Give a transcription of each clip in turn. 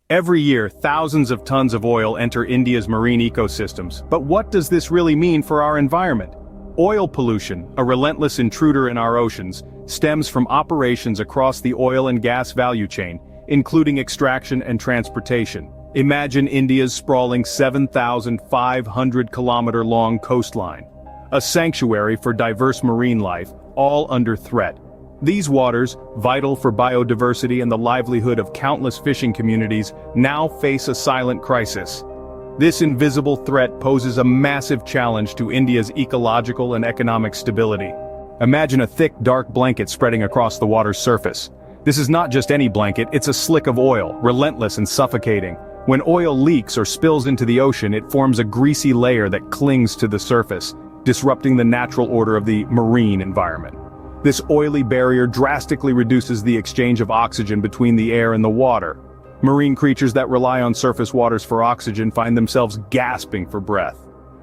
Every year, thousands of tons of oil enter India's marine ecosystems. But what does this really mean for our environment? Oil pollution, a relentless intruder in our oceans, stems from operations across the oil and gas value chain, including extraction and transportation. Imagine India's sprawling 7,500-kilometer-long coastline, a sanctuary for diverse marine life, all under threat. These waters, vital for biodiversity and the livelihood of countless fishing communities, now face a silent crisis. This invisible threat poses a massive challenge to India's ecological and economic stability. Imagine a thick, dark blanket spreading across the water's surface. This is not just any blanket, it's a slick of oil, relentless and suffocating. When oil leaks or spills into the ocean, it forms a greasy layer that clings to the surface, disrupting the natural order of the marine environment. This oily barrier drastically reduces the exchange of oxygen between the air and the water. Marine creatures that rely on surface waters for oxygen find themselves gasping for breath.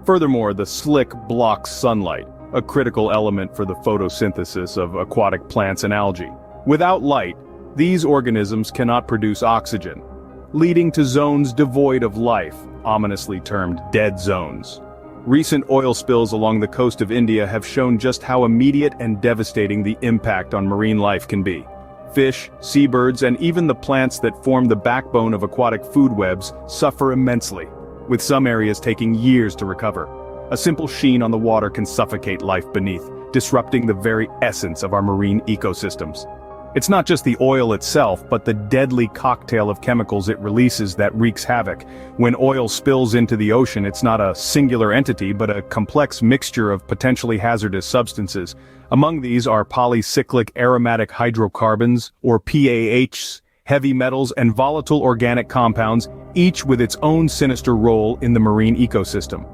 Furthermore, the slick blocks sunlight, a critical element for the photosynthesis of aquatic plants and algae. Without light, these organisms cannot produce oxygen, leading to zones devoid of life, ominously termed dead zones. Recent oil spills along the coast of India have shown just how immediate and devastating the impact on marine life can be. Fish, seabirds, and even the plants that form the backbone of aquatic food webs suffer immensely, with some areas taking years to recover. A simple sheen on the water can suffocate life beneath, disrupting the very essence of our marine ecosystems. It's not just the oil itself, but the deadly cocktail of chemicals it releases that wreaks havoc. When oil spills into the ocean, it's not a singular entity, but a complex mixture of potentially hazardous substances. Among these are polycyclic aromatic hydrocarbons, or PAHs, heavy metals, and volatile organic compounds, each with its own sinister role in the marine ecosystem.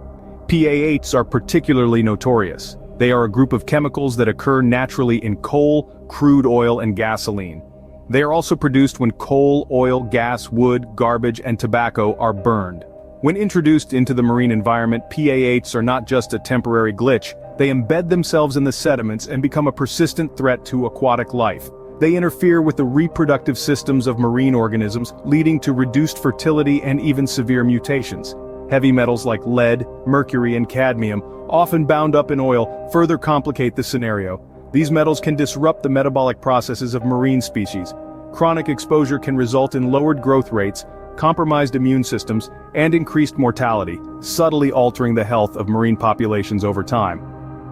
PAHs are particularly notorious. They are a group of chemicals that occur naturally in coal, crude oil, and gasoline. They are also produced when coal, oil, gas, wood, garbage, and tobacco are burned. When introduced into the marine environment, PAHs are not just a temporary glitch, they embed themselves in the sediments and become a persistent threat to aquatic life. They interfere with the reproductive systems of marine organisms, leading to reduced fertility and even severe mutations. Heavy metals like lead, mercury, and cadmium, often bound up in oil, further complicate the scenario. These metals can disrupt the metabolic processes of marine species. Chronic exposure can result in lowered growth rates, compromised immune systems, and increased mortality, subtly altering the health of marine populations over time.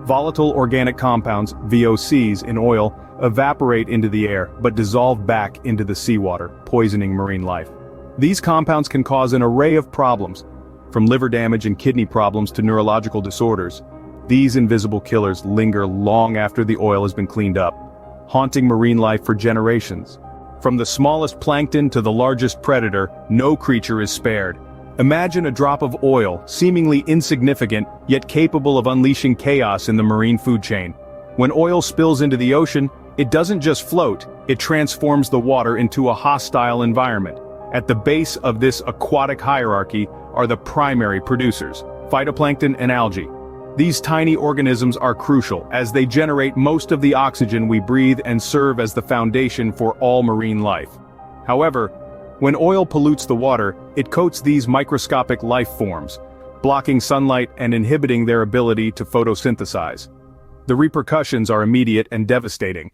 Volatile organic compounds, VOCs, in oil evaporate into the air but dissolve back into the seawater, poisoning marine life. These compounds can cause an array of problems, from liver damage and kidney problems to neurological disorders. These invisible killers linger long after the oil has been cleaned up, haunting marine life for generations. From the smallest plankton to the largest predator, no creature is spared. Imagine a drop of oil, seemingly insignificant, yet capable of unleashing chaos in the marine food chain. When oil spills into the ocean, it doesn't just float, it transforms the water into a hostile environment. At the base of this aquatic hierarchy are the primary producers, phytoplankton and algae. These tiny organisms are crucial, as they generate most of the oxygen we breathe and serve as the foundation for all marine life. However, when oil pollutes the water, it coats these microscopic life forms, blocking sunlight and inhibiting their ability to photosynthesize. The repercussions are immediate and devastating.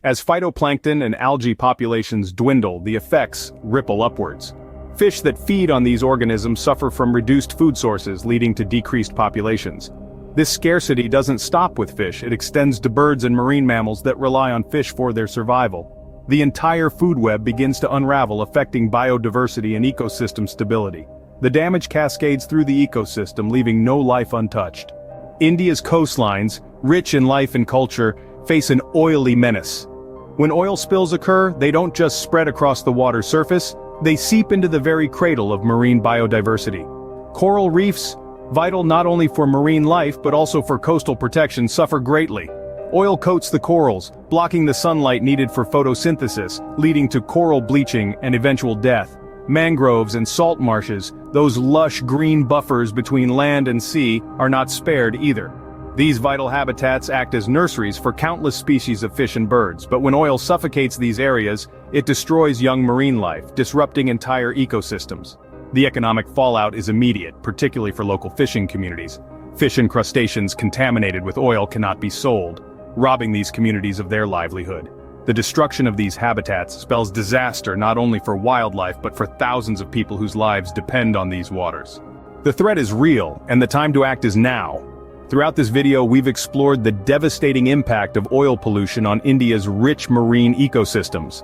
As phytoplankton and algae populations dwindle, the effects ripple upwards. Fish that feed on these organisms suffer from reduced food sources, leading to decreased populations. This scarcity doesn't stop with fish, it extends to birds and marine mammals that rely on fish for their survival. The entire food web begins to unravel, affecting biodiversity and ecosystem stability. The damage cascades through the ecosystem, leaving no life untouched. India's coastlines, rich in life and culture, face an oily menace. When oil spills occur, they don't just spread across the water's surface, they seep into the very cradle of marine biodiversity. Coral reefs, vital not only for marine life but also for coastal protection, suffer greatly. Oil coats the corals, blocking the sunlight needed for photosynthesis, leading to coral bleaching and eventual death. Mangroves and salt marshes, those lush green buffers between land and sea, are not spared either. These vital habitats act as nurseries for countless species of fish and birds, but when oil suffocates these areas, it destroys young marine life, disrupting entire ecosystems. The economic fallout is immediate, particularly for local fishing communities. Fish and crustaceans contaminated with oil cannot be sold, robbing these communities of their livelihood. The destruction of these habitats spells disaster not only for wildlife but for thousands of people whose lives depend on these waters. The threat is real, and the time to act is now. Throughout this video, we've explored the devastating impact of oil pollution on India's rich marine ecosystems.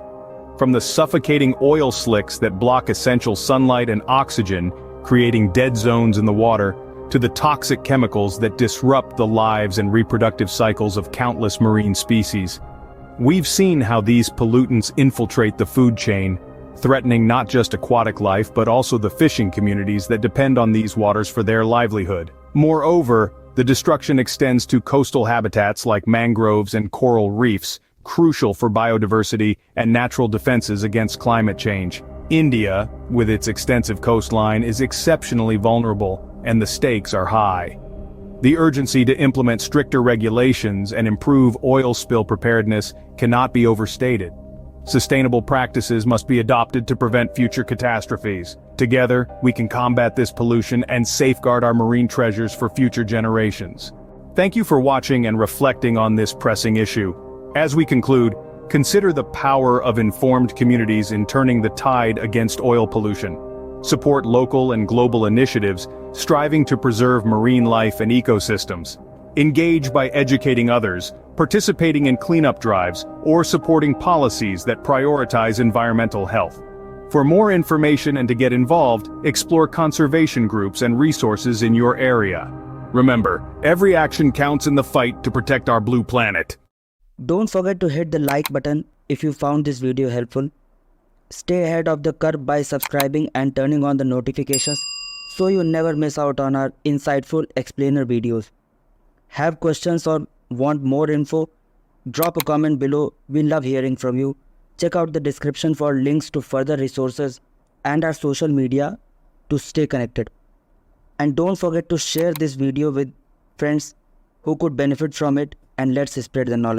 From the suffocating oil slicks that block essential sunlight and oxygen, creating dead zones in the water, to the toxic chemicals that disrupt the lives and reproductive cycles of countless marine species. We've seen how these pollutants infiltrate the food chain, threatening not just aquatic life but also the fishing communities that depend on these waters for their livelihood. Moreover, the destruction extends to coastal habitats like mangroves and coral reefs, crucial for biodiversity and natural defenses against climate change. India, with its extensive coastline, is exceptionally vulnerable, and the stakes are high. The urgency to implement stricter regulations and improve oil spill preparedness cannot be overstated. Sustainable practices must be adopted to prevent future catastrophes. Together, we can combat this pollution and safeguard our marine treasures for future generations. Thank you for watching and reflecting on this pressing issue. As we conclude, consider the power of informed communities in turning the tide against oil pollution. Support local and global initiatives striving to preserve marine life and ecosystems. Engage by educating others, participating in cleanup drives, or supporting policies that prioritize environmental health. For more information and to get involved, explore conservation groups and resources in your area. Remember, every action counts in the fight to protect our blue planet. Don't forget to hit the like button if you found this video helpful. Stay ahead of the curve by subscribing and turning on the notifications so you never miss out on our insightful explainer videos. Have questions or want more info? Drop a comment below. We love hearing from you. Check out the description for links to further resources and our social media to stay connected. And don't forget to share this video with friends who could benefit from it, and let's spread the knowledge.